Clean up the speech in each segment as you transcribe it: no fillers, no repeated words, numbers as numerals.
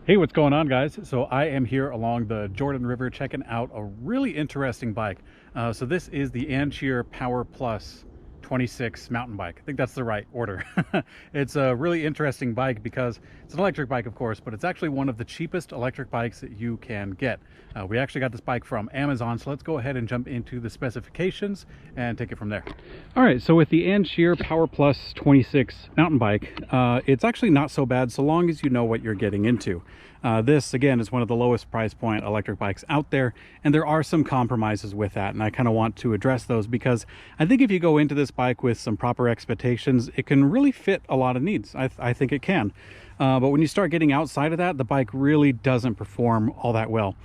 Hey, what's going on, guys? So I am here along the Jordan River checking out a really interesting bike. So this is the Anchior Power Plus 26 mountain bike. I think that's the right order. It's a really interesting bike because it's an electric bike, of course, but it's actually one of the cheapest electric bikes that you can get. We actually got this bike from Amazon, so let's go ahead and jump into the specifications and take it from there. All right, so with the Anchior Power Plus 26 mountain bike, it's actually not so bad so long as you know what you're getting into. This, again, is one of the lowest price point electric bikes out there, and there are some compromises with that, and I kind of want to address those because I think if you go into this bike with some proper expectations, it can really fit a lot of needs. I think it can. But when you start getting outside of that, the bike really doesn't perform all that well.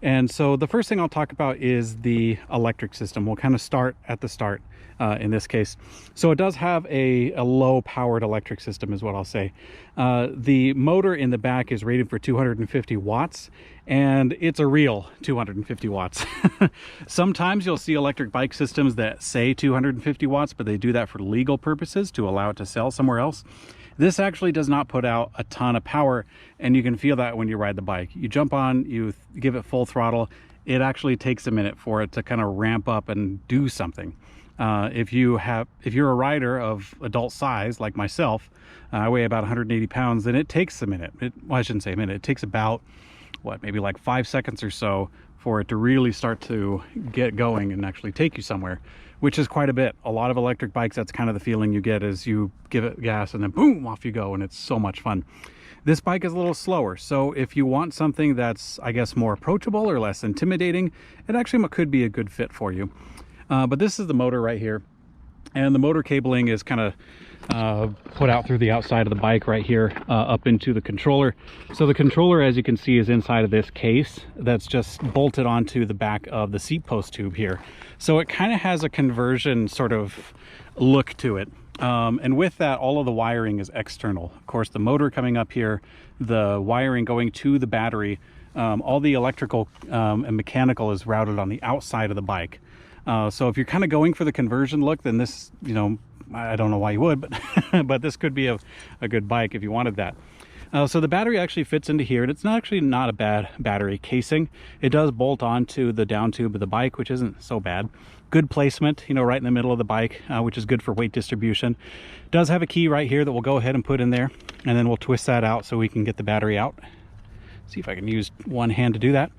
And so the first thing I'll talk about is the electric system. We'll kind of start at the start in this case. So it does have a low powered electric system is what I'll say. The motor in the back is rated for 250 watts, and it's a real 250 watts. Sometimes you'll see electric bike systems that say 250 watts, but they do that for legal purposes to allow it to sell somewhere else. This actually does not put out a ton of power, and you can feel that when you ride the bike. You jump on, you give it full throttle, it actually takes a minute for it to kind of ramp up and do something. If you're a rider of adult size like myself, I weigh about 180 pounds, then it takes a minute. Well, I shouldn't say a minute. It takes about, maybe like 5 seconds or so for it to really start to get going and actually take you somewhere, which is quite a bit. A lot of electric bikes, that's kind of the feeling you get as you give it gas and then boom, off you go, and it's so much fun. This bike is a little slower, so if you want something that's, I guess, more approachable or less intimidating, it actually could be a good fit for you. But this is the motor right here, and the motor cabling is kind of put out through the outside of the bike right here up into the controller. So the controller, as you can see, is inside of this case that's just bolted onto the back of the seat post tube here. So it kind of has a conversion sort of look to it. And with that, all of the wiring is external. Of course, the motor coming up here, the wiring going to the battery, all the electrical and mechanical is routed on the outside of the bike. So if you're kind of going for the conversion look, then this, I don't know why you would, but but this could be a good bike if you wanted that. So the battery actually fits into here, and it's not a bad battery casing. It does bolt onto the down tube of the bike, which isn't so bad. Good placement, right in the middle of the bike, which is good for weight distribution. It does have a key right here that we'll go ahead and put in there, and then we'll twist that out so we can get the battery out. See if I can use one hand to do that.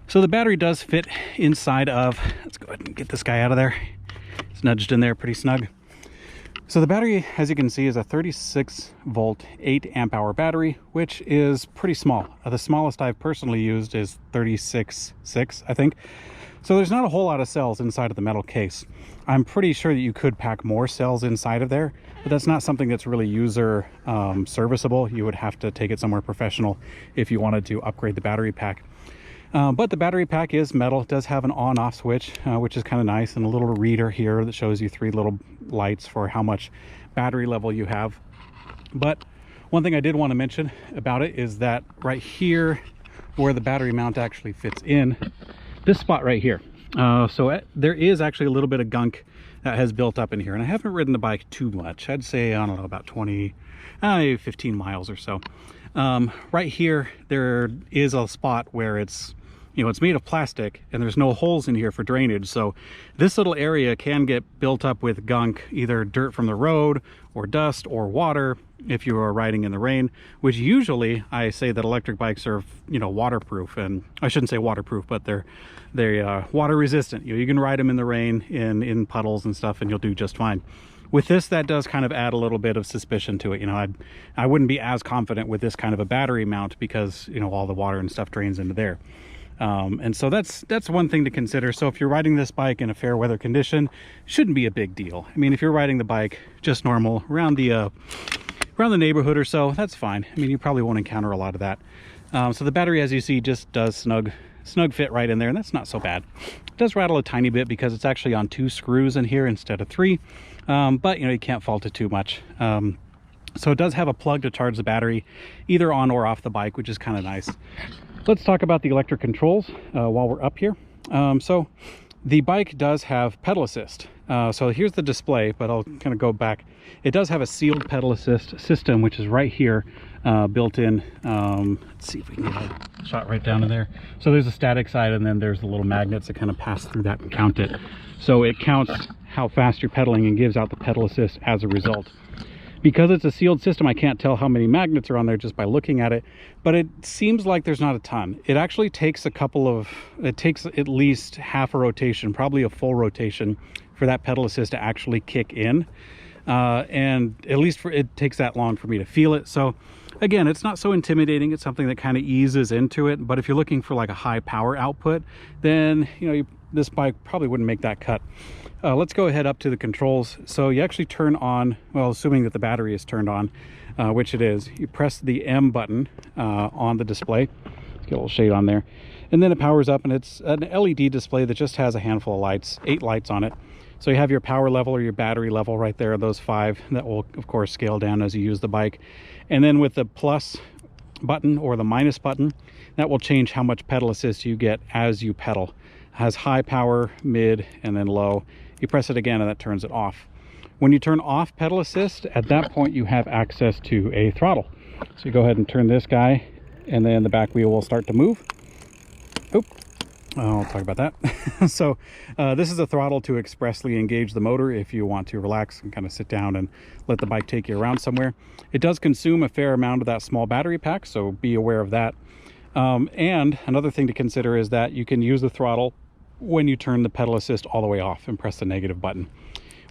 So the battery does fit inside of, let's go ahead and get this guy out of there. It's nudged in there pretty snug. So the battery, as you can see, is a 36 volt, 8 amp hour battery, which is pretty small. The smallest I've personally used is 36.6, I think. So there's not a whole lot of cells inside of the metal case. I'm pretty sure that you could pack more cells inside of there, but that's not something that's really user serviceable. You would have to take it somewhere professional if you wanted to upgrade the battery pack. But the battery pack is metal. It does have an on-off switch, which is kind of nice, and a little reader here that shows you 3 little lights for how much battery level you have. But one thing I did want to mention about it is that right here, where the battery mount actually fits in, this spot right here. There is actually a little bit of gunk that has built up in here, and I haven't ridden the bike too much. I'd say, I don't know, about maybe 15 miles or so. Right here, there is a spot where it's made of plastic and there's no holes in here for drainage. So this little area can get built up with gunk, either dirt from the road or dust or water if you are riding in the rain, which usually I say that electric bikes are, waterproof. And I shouldn't say waterproof, but they're water resistant. You can ride them in the rain in puddles and stuff and you'll do just fine. With this, that does kind of add a little bit of suspicion to it. I wouldn't be as confident with this kind of a battery mount because, all the water and stuff drains into there. And so that's one thing to consider. So if you're riding this bike in a fair weather condition, shouldn't be a big deal. I mean, if you're riding the bike just normal around the neighborhood or so, that's fine. I mean, you probably won't encounter a lot of that. So the battery, as you see, just does snug fit right in there, and that's not so bad. It does rattle a tiny bit because it's actually on 2 screws in here instead of 3. But you can't fault it too much. So it does have a plug to charge the battery either on or off the bike, which is kind of nice. Let's talk about the electric controls while we're up here. So The bike does have pedal assist. So here's the display, but I'll kind of go back. It does have a sealed pedal assist system, which is right here, built in. Let's see if we can get a shot right down in there. So there's a static side, and then there's the little magnets that kind of pass through that and count it. So it counts how fast you're pedaling and gives out the pedal assist as a result. Because it's a sealed system, I can't tell how many magnets are on there just by looking at it, but it seems like there's not a ton. It actually takes it takes at least half a rotation, probably a full rotation, for that pedal assist to actually kick in. And at least it takes that long for me to feel it. So again, it's not so intimidating. It's something that kind of eases into it. But if you're looking for like a high power output, then this bike probably wouldn't make that cut. Let's go ahead up to the controls. So you actually turn on, well, assuming that the battery is turned on, which it is, you press the M button on the display. Let's get a little shade on there. And then it powers up, and it's an LED display that just has a handful of lights, 8 lights on it. So you have your power level or your battery level right there, those 5 that will of course scale down as you use the bike. And then with the plus button or the minus button, that will change how much pedal assist you get as you pedal. It has high power, mid, and then low. You press it again and that turns it off. When you turn off pedal assist, at that point you have access to a throttle. So you go ahead and turn this guy, and then the back wheel will start to move. Oop. I'll talk about that. So this is a throttle to expressly engage the motor if you want to relax and kind of sit down and let the bike take you around somewhere. It does consume a fair amount of that small battery pack, so be aware of that. And another thing to consider is that you can use the throttle when you turn the pedal assist all the way off and press the negative button.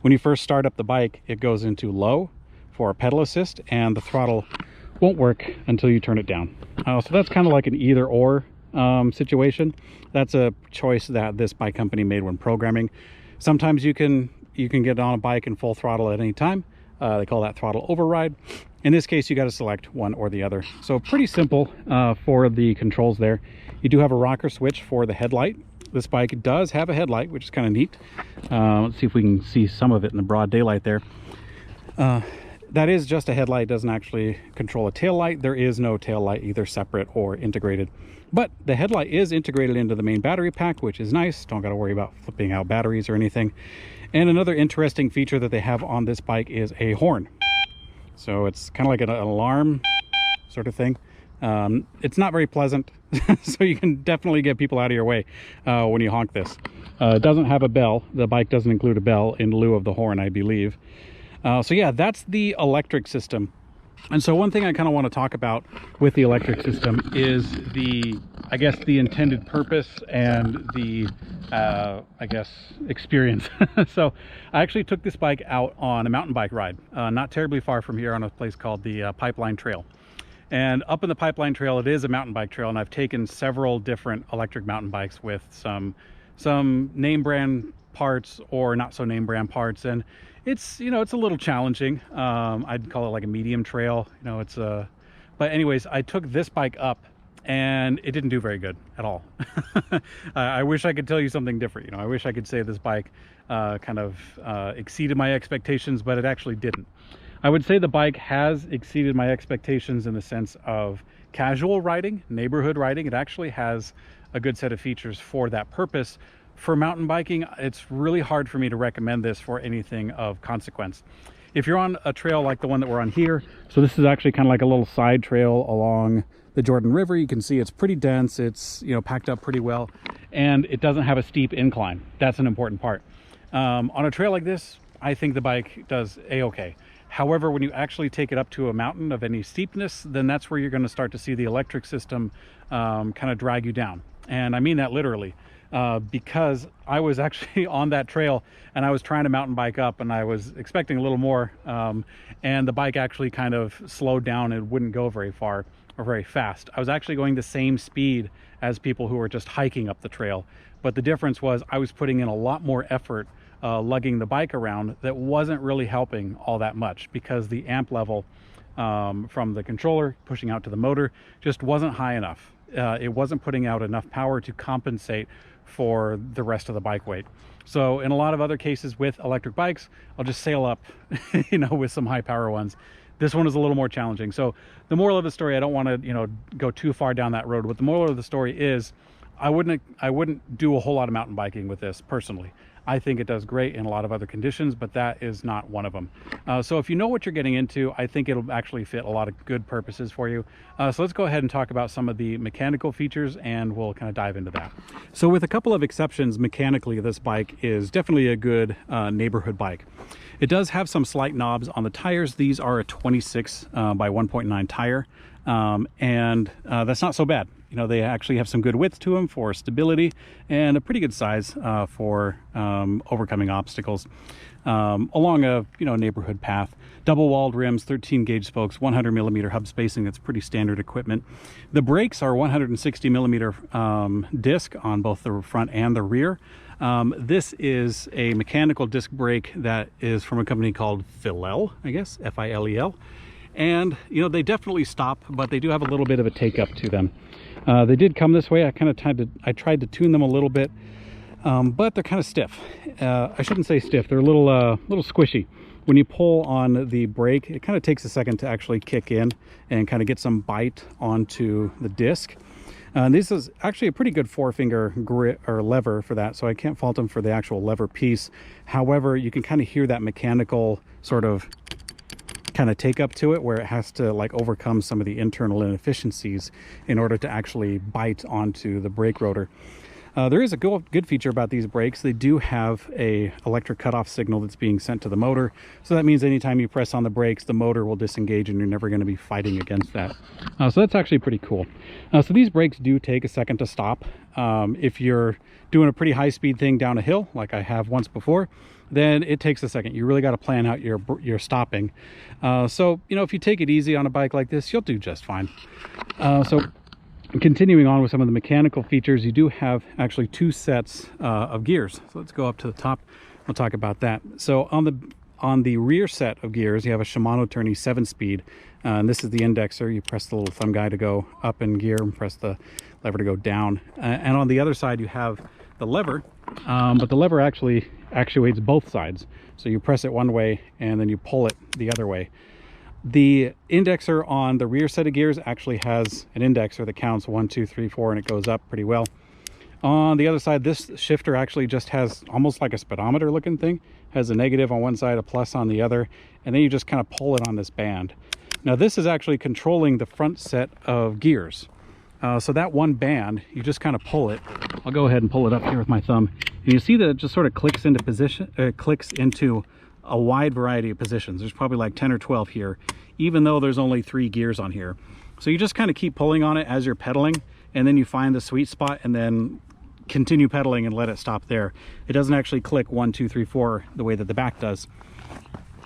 When you first start up the bike, it goes into low for pedal assist, and the throttle won't work until you turn it down. So that's kind of like an either or situation. That's a choice that this bike company made when programming. Sometimes you can get on a bike in full throttle at any time. They call that throttle override. In this case, you got to select one or the other. So pretty simple for the controls there. You do have a rocker switch for the headlight. This bike does have a headlight, which is kind of neat. Let's see if we can see some of it in the broad daylight there. That is just a headlight. It doesn't actually control a tail light. There is no tail light, either separate or integrated. But the headlight is integrated into the main battery pack, which is nice. Don't got to worry about flipping out batteries or anything. And another interesting feature that they have on this bike is a horn. So it's kind of like an alarm sort of thing. It's not very pleasant, so you can definitely get people out of your way when you honk this. It doesn't have a bell. The bike doesn't include a bell in lieu of the horn, I believe. So yeah, that's the electric system. And so one thing I kind of want to talk about with the electric system is I guess the intended purpose and the I guess experience. So I actually took this bike out on a mountain bike ride, not terribly far from here, on a place called the Pipeline Trail. And up in the Pipeline Trail, it is a mountain bike trail, and I've taken several different electric mountain bikes with some name brand parts or not so name brand parts, and it's it's a little challenging. I'd call it like a medium trail. But anyways, I took this bike up and it didn't do very good at all. I wish I could tell you something different. I wish I could say this bike kind of exceeded my expectations, but it actually didn't. I would say the bike has exceeded my expectations in the sense of casual riding, neighborhood riding. It actually has a good set of features for that purpose. For mountain biking, it's really hard for me to recommend this for anything of consequence. If you're on a trail like the one that we're on here, so this is actually kind of like a little side trail along the Jordan River. You can see it's pretty dense. It's packed up pretty well, and it doesn't have a steep incline. That's an important part. On a trail like this, I think the bike does a-okay. However, when you actually take it up to a mountain of any steepness, then that's where you're going to start to see the electric system kind of drag you down. And I mean that literally, because I was actually on that trail and I was trying to mountain bike up, and I was expecting a little more, and the bike actually kind of slowed down and wouldn't go very far or very fast. I was actually going the same speed as people who were just hiking up the trail, but the difference was I was putting in a lot more effort lugging the bike around that wasn't really helping all that much, because the amp level from the controller pushing out to the motor just wasn't high enough. It wasn't putting out enough power to compensate for the rest of the bike weight. So in a lot of other cases with electric bikes, I'll just sail up with some high power ones. This one is a little more challenging. So the moral of the story, I don't want to go too far down that road. What the moral of the story is, I wouldn't do a whole lot of mountain biking with this personally. I think it does great in a lot of other conditions, but that is not one of them. So if you know what you're getting into, I think it'll actually fit a lot of good purposes for you. So let's go ahead and talk about some of the mechanical features, and we'll kind of dive into that. So with a couple of exceptions, mechanically, this bike is definitely a good neighborhood bike. It does have some slight knobs on the tires. These are a 26 by 1.9 tire, and that's not so bad. You know, they actually have some good width to them for stability and a pretty good size for overcoming obstacles along a neighborhood path. Double walled rims, 13 gauge spokes, 100 millimeter hub spacing. That's pretty standard equipment. The brakes are 160 millimeter disc on both the front and the rear. This is a mechanical disc brake that is from a company called Filel, I guess, F-I-L-E-L. And they definitely stop, but they do have a little bit of a take up to them. They did come this way. I tried to tune them a little bit, but they're kind of stiff. I shouldn't say stiff. They're a little squishy. When you pull on the brake, it kind of takes a second to actually kick in and kind of get some bite onto the disc. This is actually a pretty good four-finger grip or lever for that, so I can't fault them for the actual lever piece. However, you can kind of hear that mechanical sort of kind of take up to it, where it has to like overcome some of the internal inefficiencies in order to actually bite onto the brake rotor. There is a good feature about these brakes. They do have a electric cutoff signal that's being sent to the motor, so that means anytime you press on the brakes, the motor will disengage and you're never going to be fighting against that. So that's actually pretty cool. So these brakes do take a second to stop. If you're doing a pretty high speed thing down a hill like I have once before, then it takes a second. You really got to plan out your stopping. So if you take it easy on a bike like this, you'll do just fine. So continuing on with some of the mechanical features, you do have actually two sets of gears. So let's go up to the top. We'll talk about that. So on the rear set of gears, you have a Shimano Tourney 7-speed. And this is the indexer. You press the little thumb guide to go up in gear and press the lever to go down. And on the other side, you have the lever, but the lever actually actuates both sides. So you press it one way and then you pull it the other way. The indexer on the rear set of gears actually has an indexer that counts 1, 2, 3, 4, and it goes up pretty well. On the other side, this shifter actually just has almost like a speedometer looking thing. Has a negative on one side, a plus on the other, and then you just kind of pull it on this band. Now this is actually controlling the front set of gears. So that one band, you just kind of pull it. I'll go ahead and pull it up here with my thumb, and you see that it just sort of clicks into position. Clicks into a wide variety of positions. There's probably like 10 or 12 here, even though there's only 3 gears on here. So you just kind of keep pulling on it as you're pedaling, and then you find the sweet spot and then continue pedaling and let it stop there. It doesn't actually click 1, 2, 3, 4 the way that the back does.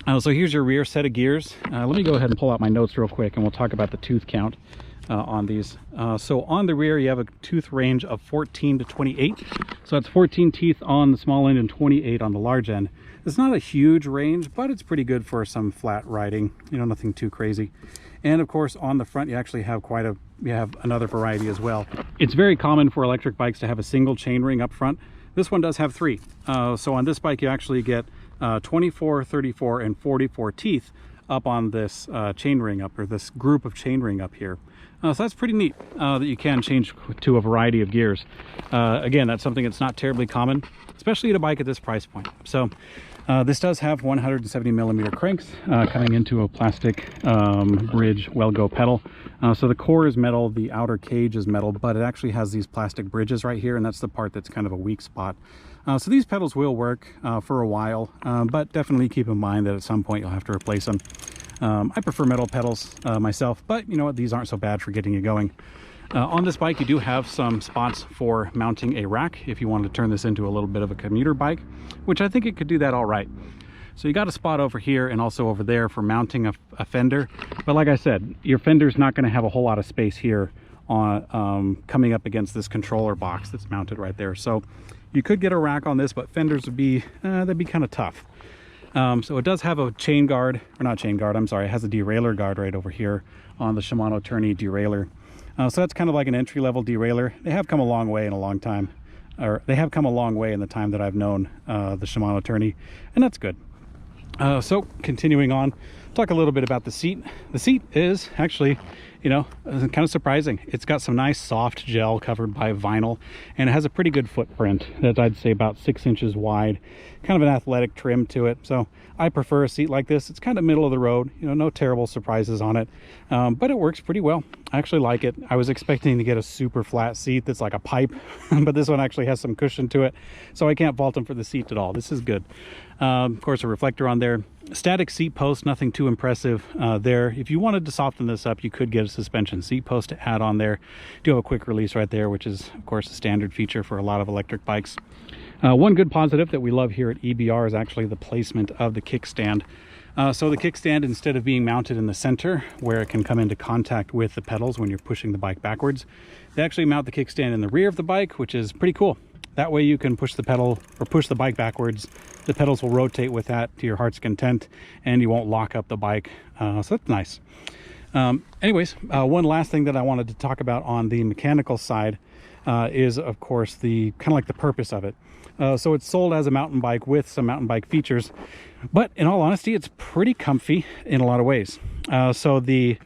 So here's your rear set of gears. Let me go ahead and pull out my notes real quick and we'll talk about the tooth count on these. So on the rear, you have a tooth range of 14 to 28. So that's 14 teeth on the small end and 28 on the large end. It's not a huge range, but it's pretty good for some flat riding, nothing too crazy. And of course, on the front, you actually have you have another variety as well. It's very common for electric bikes to have a single chain ring up front. This one does have 3. So on this bike, you actually get 24, 34, and 44 teeth up on this chain ring up, or this group of chain ring up here. So that's pretty neat that you can change to a variety of gears. Again, that's something that's not terribly common, especially at a bike at this price point. So this does have 170 millimeter cranks coming into a plastic bridge Well-Go pedal. So the core is metal, the outer cage is metal, but it actually has these plastic bridges right here, and that's the part that's kind of a weak spot. So these pedals will work for a while, but definitely keep in mind that at some point you'll have to replace them. I prefer metal pedals myself, but you know what, these aren't so bad for getting you going. On this bike, you do have some spots for mounting a rack if you want to turn this into a little bit of a commuter bike, which I think it could do that all right. So you got a spot over here and also over there for mounting a fender. But like I said, your fender's not going to have a whole lot of space here on coming up against this controller box that's mounted right there. So you could get a rack on this, but fenders would be that'd be kind of tough. So it does have a chain guard, or not chain guard, I'm sorry, it has a derailleur guard right over here on the Shimano Tourney derailleur. So that's kind of like an entry-level derailleur. They have come a long way in a long time, or they have come a long way in the time that I've known the Shimano Tourney, and that's good. So continuing on, talk a little bit about the seat. The seat is actually you know, kind of surprising. It's got some nice soft gel covered by vinyl, and it has a pretty good footprint that I'd say about 6 inches wide, kind of an athletic trim to it. So I prefer a seat like this. It's kind of middle of the road, you know, no terrible surprises on it, but it works pretty well. I actually like it. I was expecting to get a super flat seat that's like a pipe, but this one actually has some cushion to it, so I can't fault them for the seat at all. This is good. Of course, a reflector on there. Static seat post, nothing too impressive there. If you wanted to soften this up, you could get a suspension seat post to add on there. Do have a quick release right there, which is of course a standard feature for a lot of electric bikes. One good positive that we love here at EBR is actually the placement of the kickstand. So the kickstand, instead of being mounted in the center where it can come into contact with the pedals when you're pushing the bike backwards, they actually mount the kickstand in the rear of the bike, which is pretty cool. That way you can push the pedal or push the bike backwards. The pedals will rotate with that to your heart's content, and you won't lock up the bike. So that's nice. Anyways, one last thing that I wanted to talk about on the mechanical side is, of course, the kind of like the purpose of it. So it's sold as a mountain bike with some mountain bike features, but in all honesty, it's pretty comfy in a lot of ways. So the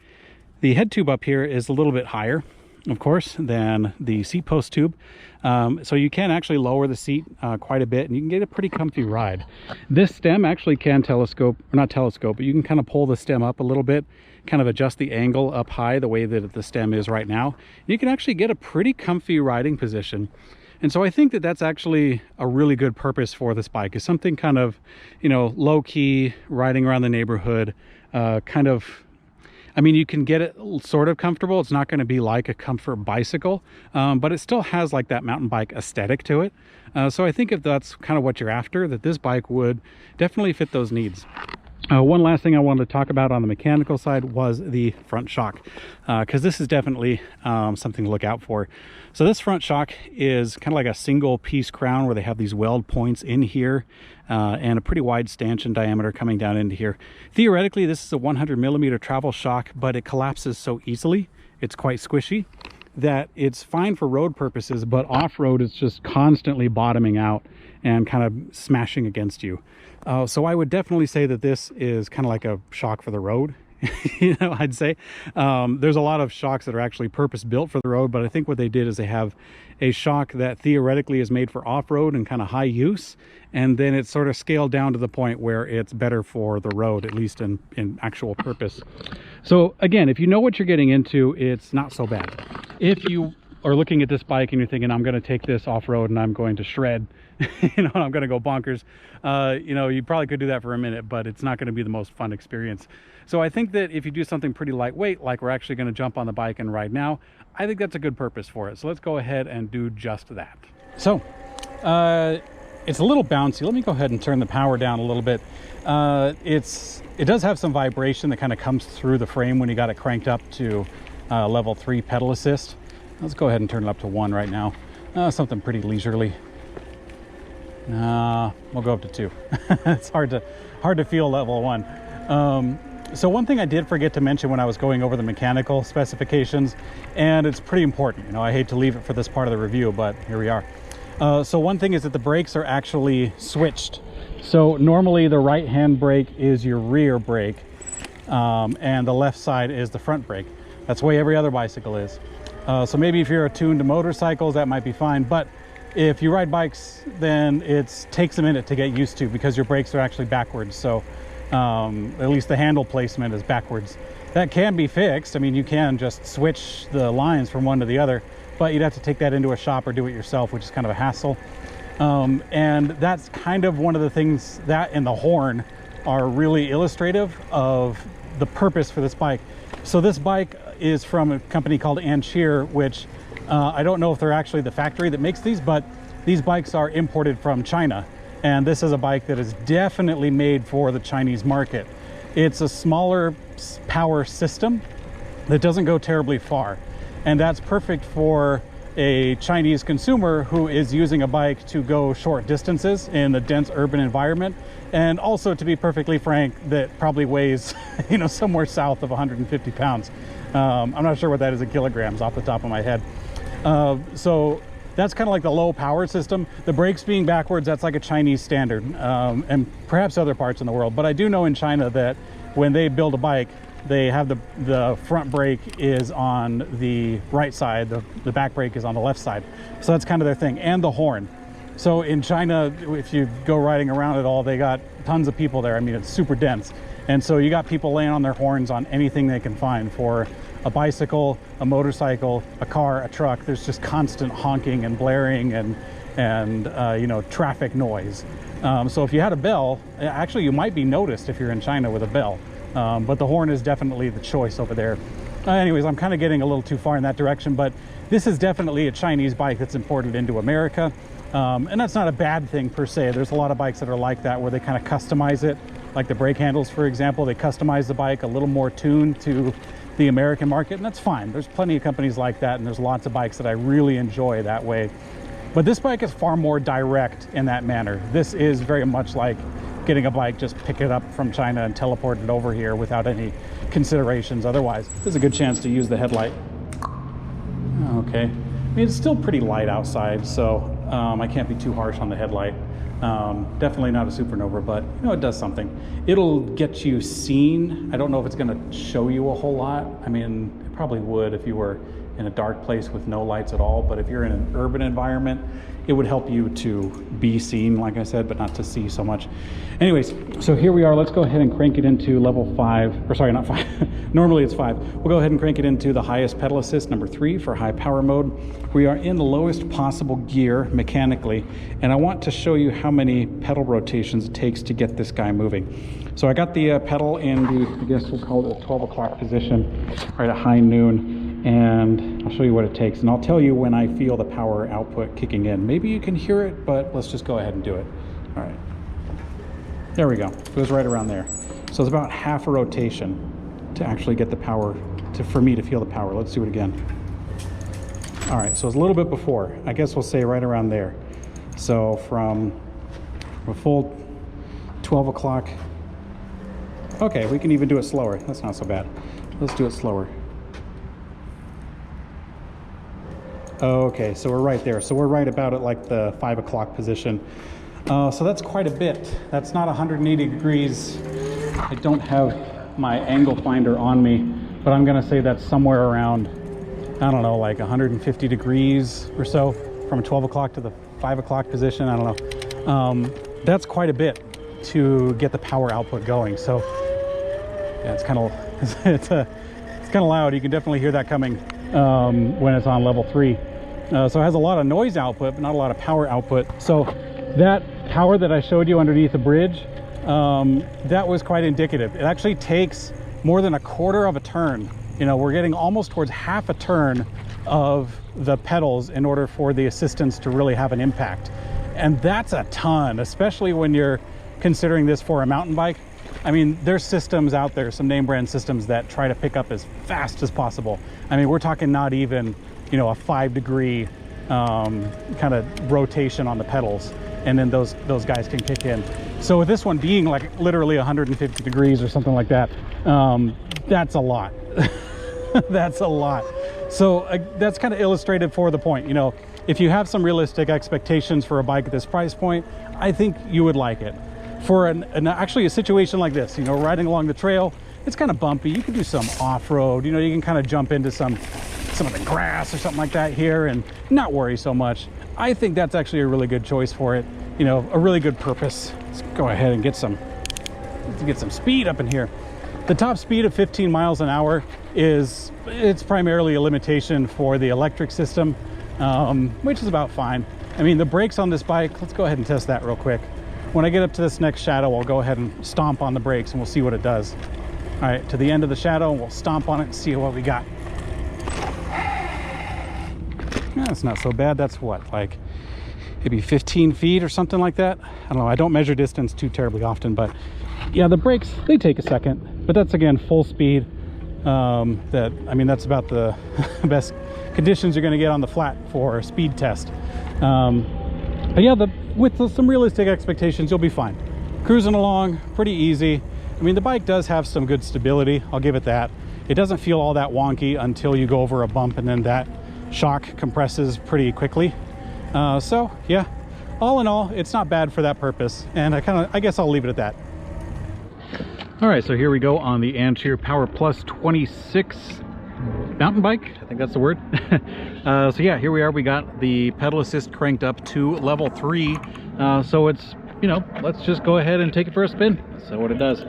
head tube up here is a little bit higher, of course, than the seat post tube. So you can actually lower the seat quite a bit, and you can get a pretty comfy ride. This stem actually can telescope, or not telescope, but you can kind of pull the stem up a little bit, kind of adjust the angle up high the way that the stem is right now. You can actually get a pretty comfy riding position. And so I think that that's actually a really good purpose for this bike, is something kind of, you know, low-key, riding around the neighborhood, kind of, I mean, you can get it sort of comfortable. It's not going to be like a comfort bicycle, but it still has like that mountain bike aesthetic to it. So I think if that's kind of what you're after, that this bike would definitely fit those needs. One last thing I wanted to talk about on the mechanical side was the front shock, because this is definitely something to look out for. So this front shock is kind of like a single piece crown where they have these weld points in here and a pretty wide stanchion diameter coming down into here. Theoretically, this is a 100mm travel shock, but it collapses so easily, it's quite squishy, that it's fine for road purposes, but off-road it's just constantly bottoming out and kind of smashing against you. So I would definitely say that this is kind of like a shock for the road. You know, I'd say there's a lot of shocks that are actually purpose built for the road, but I think what they did is they have a shock that theoretically is made for off-road and kind of high use, and then it's sort of scaled down to the point where it's better for the road, at least in actual purpose. So again, if you know what you're getting into, it's not so bad. If you are looking at this bike and you're thinking, I'm going to take this off-road and I'm going to shred, you know, I'm going to go bonkers, you know, you probably could do that for a minute, but it's not going to be the most fun experience. So I think that if you do something pretty lightweight, like we're actually going to jump on the bike and ride now, I think that's a good purpose for it. So let's go ahead and do just that. So it's a little bouncy. Let me go ahead and turn the power down a little bit. It does have some vibration that kind of comes through the frame when you got it cranked up to level 3 pedal assist. Let's go ahead and turn it up to 1 right now. Something pretty leisurely. We'll go up to 2. It's hard to feel level 1. So one thing I did forget to mention when I was going over the mechanical specifications, and it's pretty important, you know, I hate to leave it for this part of the review, but here we are. So one thing is that the brakes are actually switched. So normally the right hand brake is your rear brake, and the left side is the front brake. That's the way every other bicycle is. So maybe if you're attuned to motorcycles, that might be fine, but if you ride bikes, then it takes a minute to get used to, because your brakes are actually backwards. So at least the handle placement is backwards. That can be fixed. I mean, you can just switch the lines from one to the other, but you'd have to take that into a shop or do it yourself, which is kind of a hassle. And that's kind of one of the things, that and the horn are really illustrative of the purpose for this bike. So this bike is from a company called Ancheer, which I don't know if they're actually the factory that makes these, but these bikes are imported from China. And this is a bike that is definitely made for the Chinese market. It's a smaller power system that doesn't go terribly far. And that's perfect for a Chinese consumer who is using a bike to go short distances in a dense urban environment. And also, to be perfectly frank, that probably weighs, you know, somewhere south of 150 pounds. I'm not sure what that is in kilograms off the top of my head. So that's kind of like the low power system. The brakes being backwards, that's like a Chinese standard, and perhaps other parts in the world. But I do know in China that when they build a bike, they have the front brake is on the right side, the back brake is on the left side. So that's kind of their thing, and the horn. So in China, if you go riding around at all, they got tons of people there. I mean, it's super dense. And so you got people laying on their horns on anything they can find, for a bicycle, a motorcycle, a car, a truck. There's just constant honking and blaring and you know, traffic noise. So if you had a bell, actually you might be noticed if you're in China with a bell. But the horn is definitely the choice over there. Anyways, I'm kind of getting a little too far in that direction, but this is definitely a Chinese bike that's imported into America. And that's not a bad thing per se. There's a lot of bikes that are like that, where they kind of customize it, like the brake handles, for example. They customize the bike a little more tuned to the American market, and that's fine. There's plenty of companies like that, and there's lots of bikes that I really enjoy that way. But this bike is far more direct in that manner. This is very much like getting a bike, just pick it up from China and teleport it over here without any considerations otherwise. There's a good chance to use the headlight. Okay, I mean, it's still pretty light outside, so I can't be too harsh on the headlight. Definitely not a supernova, but you know, it does something. It'll get you seen. I don't know if it's going to show you a whole lot. I mean, it probably would if you were in a dark place with no lights at all, but if you're in an urban environment, it would help you to be seen, like I said, but not to see so much. Anyways, so here we are. Let's go ahead and crank it into level 5, or sorry, not 5. Normally it's 5. We'll go ahead and crank it into the highest pedal assist, number 3, for high power mode. We are in the lowest possible gear mechanically, and I want to show you how many pedal rotations it takes to get this guy moving. So I got the pedal in the, I guess we'll call it a 12 o'clock position, right at high noon. And I'll show you what it takes, and I'll tell you when I feel the power output kicking in. Maybe you can hear it, but let's just go ahead and do it. All right, there we go. It goes right around there. So it's about half a rotation to actually get the power, for me to feel the power. Let's do it again. All right, so it's a little bit before. I guess we'll say right around there. So from a full 12 o'clock. Okay, we can even do it slower. That's not so bad. Let's do it slower. Okay, so we're right there. So we're right about at like the 5 o'clock position. So that's quite a bit. That's not 180 degrees. I don't have my angle finder on me, but I'm gonna say that's somewhere around, I don't know, like 150 degrees or so, from 12 o'clock to the 5 o'clock position. I don't know. That's quite a bit to get the power output going. So yeah, it's kind of it's kind of loud. You can definitely hear that coming when it's on level 3. So it has a lot of noise output, but not a lot of power output. So that power that I showed you underneath the bridge, that was quite indicative. It actually takes more than a quarter of a turn. You know, we're getting almost towards half a turn of the pedals in order for the assistance to really have an impact. And that's a ton, especially when you're considering this for a mountain bike. I mean, there's systems out there, some name brand systems, that try to pick up as fast as possible. I mean, we're talking not even, you know, a 5-degree kind of rotation on the pedals, and then those guys can kick in. So with this one being like literally 150 degrees or something like that, that's a lot. That's a lot. So that's kind of illustrated for the point. You know, if you have some realistic expectations for a bike at this price point, I think you would like it. For actually a situation like this, you know, riding along the trail, it's kind of bumpy. You can do some off-road, you know, you can kind of jump into some of the grass or something like that here and not worry so much. I think that's actually a really good choice for it. You know, a really good purpose. Let's go ahead and get some speed up in here. The top speed of 15 miles an hour it's primarily a limitation for the electric system, which is about fine. I mean, the brakes on this bike, let's go ahead and test that real quick. When I get up to this next shadow, I'll go ahead and stomp on the brakes and we'll see what it does. All right, to the end of the shadow, we'll stomp on it and see what we got. That's not so bad. That's what, like maybe 15 feet or something like that. I don't know. I don't measure distance too terribly often, but yeah, the brakes, they take a second, but that's again full speed. I mean, that's about the best conditions you're going to get on the flat for a speed test. But yeah, with some realistic expectations, you'll be fine. Cruising along, pretty easy. I mean, the bike does have some good stability, I'll give it that. It doesn't feel all that wonky until you go over a bump, and then that shock compresses pretty quickly. So yeah, all in all, it's not bad for that purpose, and I guess I'll leave it at that. All right, so here we go on the Ancheer Power Plus 26 mountain bike. I think that's the word. So yeah, here we are. We got the pedal assist cranked up to level 3. So it's, you know, let's just go ahead and take it for a spin. So what it does.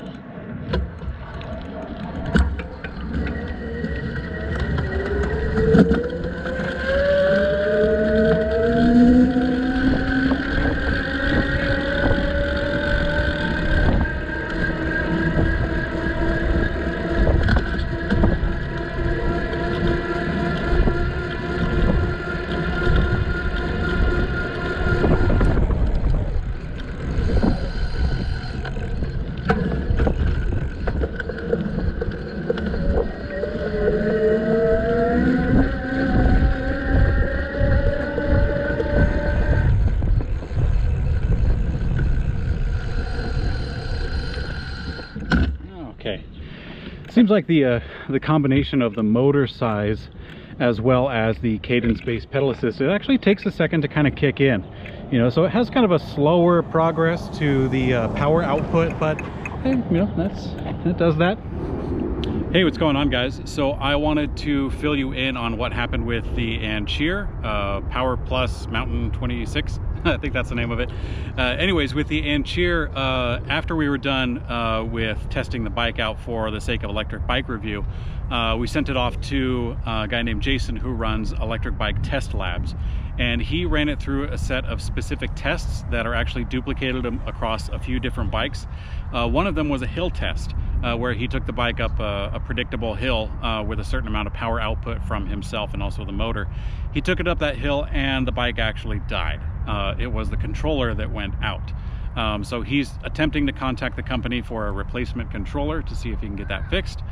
Okay, seems like the combination of the motor size as well as the cadence-based pedal assist, it actually takes a second to kind of kick in, you know, so it has kind of a slower progress to the power output, but hey, you know, it does that. Hey, what's going on, guys? So I wanted to fill you in on what happened with the Ancheer Power Plus Mountain 26. I think that's the name of it. Anyways, with the Ancheer, after we were done with testing the bike out for the sake of electric bike review, we sent it off to a guy named Jason who runs Electric Bike Test Labs, and he ran it through a set of specific tests that are actually duplicated across a few different bikes. One of them was a hill test, where he took the bike up a predictable hill with a certain amount of power output from himself and also the motor. He took it up that hill and the bike actually died. It was the controller that went out. So he's attempting to contact the company for a replacement controller to see if he can get that fixed.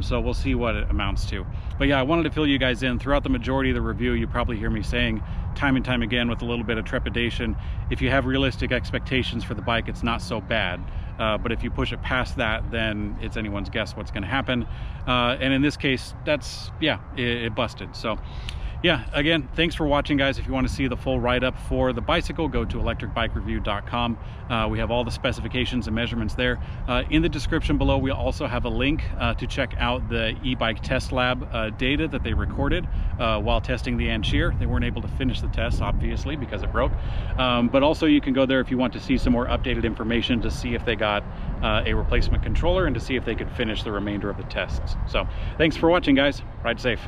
So we'll see what it amounts to. But yeah, I wanted to fill you guys in. Throughout the majority of the review, you probably hear me saying time and time again with a little bit of trepidation, if you have realistic expectations for the bike, it's not so bad. But if you push it past that, then it's anyone's guess what's going to happen. And in this case, that's, yeah, it busted. So yeah, again, thanks for watching, guys. If you want to see the full write-up for the bicycle, go to electricbikereview.com. We have all the specifications and measurements there. In the description below, we also have a link to check out the e-bike test lab data that they recorded while testing the Ancheer. They weren't able to finish the test, obviously, because it broke. But also you can go there if you want to see some more updated information to see if they got a replacement controller and to see if they could finish the remainder of the tests. So thanks for watching, guys. Ride safe.